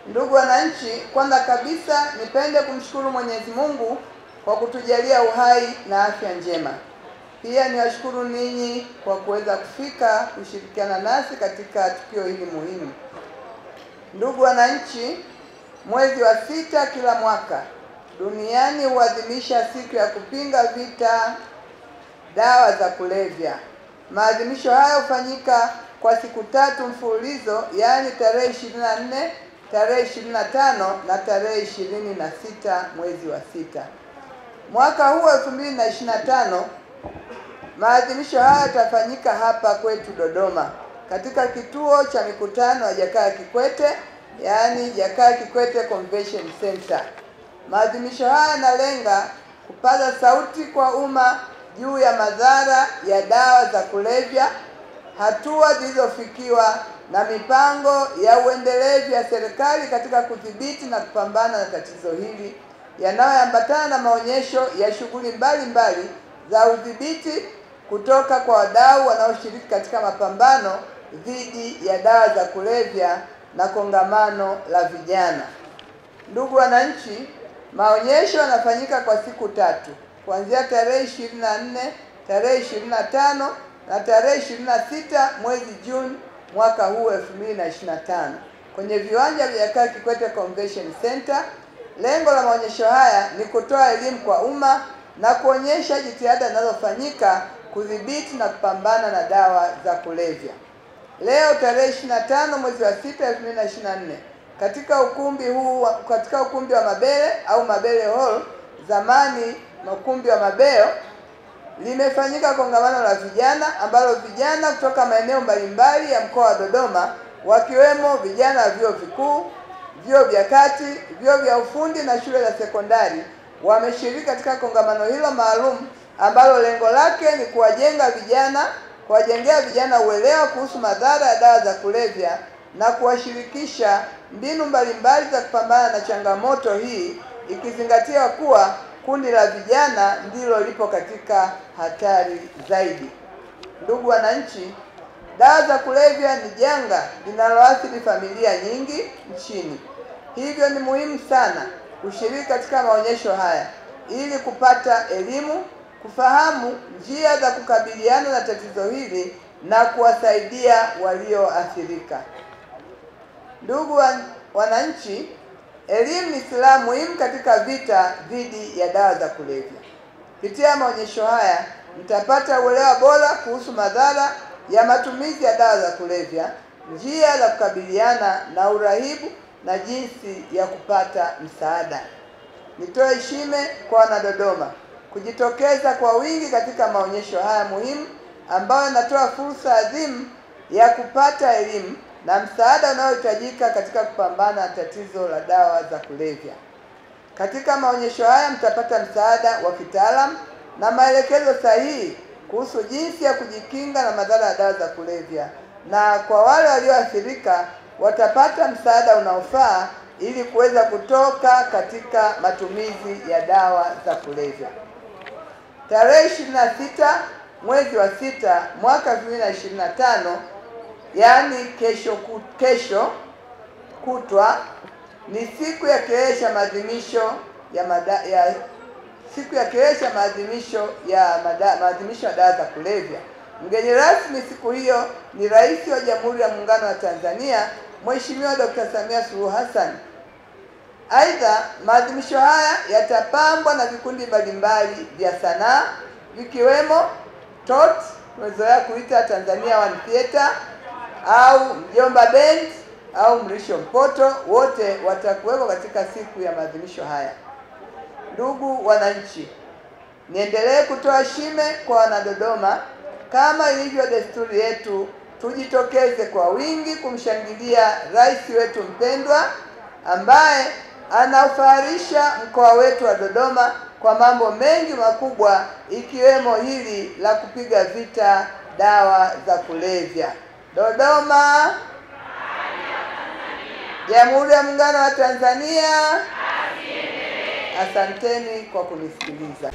Ndugu wananchi, kwanza kabisa nipende kumshukuru Mwenyezi Mungu kwa kutujalia uhai na afya njema. Pia niwashukuru ninyi kwa kuweza kufika kushirikiana nasi katika tukio hili muhimu. Ndugu wananchi, mwezi wa 6 kila mwaka duniani huadhimisha siku ya kupinga vita dawa za kulevya. Maadhimisho haya hufanyika kwa siku 3 mfululizo, yaani tarehe 24, tarehe 25 na tarehe 26 mwezi wa 6. Mwaka huu 2025 maadhimisho haya yatafanyika hapa kwetu Dodoma katika kituo cha mikutano ya Jakaya Kikwete, yaani Jakaya Kikwete Convention Center. Maadhimisho haya yanalenga kupaza sauti kwa umma juu ya madhara ya dawa za kulevya, hatua zilizofikiwa na mipango ya uendelevu ya serikali katika kudhibiti na kupambana na tatizo hili, yanayoambatana na maonyesho ya shughuli mbalimbali za udhibiti kutoka kwa wadau wanaoshiriki katika mapambano dhidi ya dawa za kulevya na kongamano la vijana. Ndugu wananchi, maonyesho yanafanyika kwa siku 3 kuanzia tarehe 24, tarehe 25 na tarehe 26 mwezi Juni mwaka huu 2025 kwenye viwanja vya Jakaya Kikwete Convention Center. Lengo la maonyesho haya ni kutoa elimu kwa umma na kuonyesha jitihada zinazofanyika kudhibiti na kupambana na dawa za kulevya. Leo tarehe 25 mwezi wa 6 2024 katika ukumbi wa Mabele au Mabele Hall, zamani ukumbi wa Mabeo, limefanyika kongamano la vijana ambalo vijana kutoka maeneo mbalimbali ya mkoa wa Dodoma, wakiwemo vijana wa vyuo vikuu, vyuo vya kati, vyuo vya ufundi na shule za sekondari wameshiriki katika kongamano hilo maalum ambalo lengo lake ni kuwajengea vijana uelewa kuhusu madhara ya dawa za kulevya na kuwashirikisha mbinu mbalimbali za kupambana na changamoto hii, ikizingatiwa kuwa kundi la vijana ndilo lipo katika hatari zaidi. Ndugu wananchi, dawa za kulevya ni janga linaloathiri familia nyingi nchini. Hivyo ni muhimu sana kushiriki katika maonyesho haya ili kupata elimu, kufahamu njia za kukabiliana na tatizo hili na kuwasaidia walioathirika. Ndugu wananchi, elimu ni silaha muhimu katika vita dhidi ya dawa za kulevya. Kupitia maonyesho haya mtapata uelewa bora kuhusu madhara ya matumizi ya dawa za kulevya, njia za kukabiliana na urahibu na jinsi ya kupata msaada. Nitoe heshima kwa Wanadodoma kujitokeza kwa wingi katika maonyesho haya muhimu ambayo yanatoa fursa adhimu ya kupata elimu na msaada unaohitajika katika kupambana na tatizo la dawa za kulevya. Katika maonyesho haya mtapata msaada wa kitaalamu na maelekezo sahihi kuhusu jinsi ya kujikinga na madhara ya dawa za kulevya, na kwa wale walioathirika watapata msaada unaofaa ili kuweza kutoka katika matumizi ya dawa za kulevya. Tarehe 26 mwezi wa 6 mwaka 2025, yaani kesho kutwa, ni siku ya kilele cha maadhimisho ya dawa za kulevya. Mgeni rasmi siku hiyo ni Rais wa Jamhuri ya Muungano wa Tanzania, Mheshimiwa Dr. Samia Suluhu Hassan. Aidha, maadhimisho haya yatapambwa na vikundi mbalimbali vya sanaa vikiwemo TOT, tumezoea kuita Tanzania One Theater, au Mjomba Band au Mrisho Mpoto. Wote watakuwepo katika siku ya maadhimisho haya. Ndugu wananchi, niendelee kutoa heshima kwa Wanadodoma. Kama ilivyo desturi yetu, tujitokeze kwa wingi kumshangilia rais wetu mpendwa ambaye anaufaharisha mkoa wetu wa Dodoma kwa mambo mengi makubwa, ikiwemo hili la kupiga vita dawa za kulevya. Dodoma, Jamhuri ya Muungano wa Tanzania. Asanteni kwa kunisikiliza.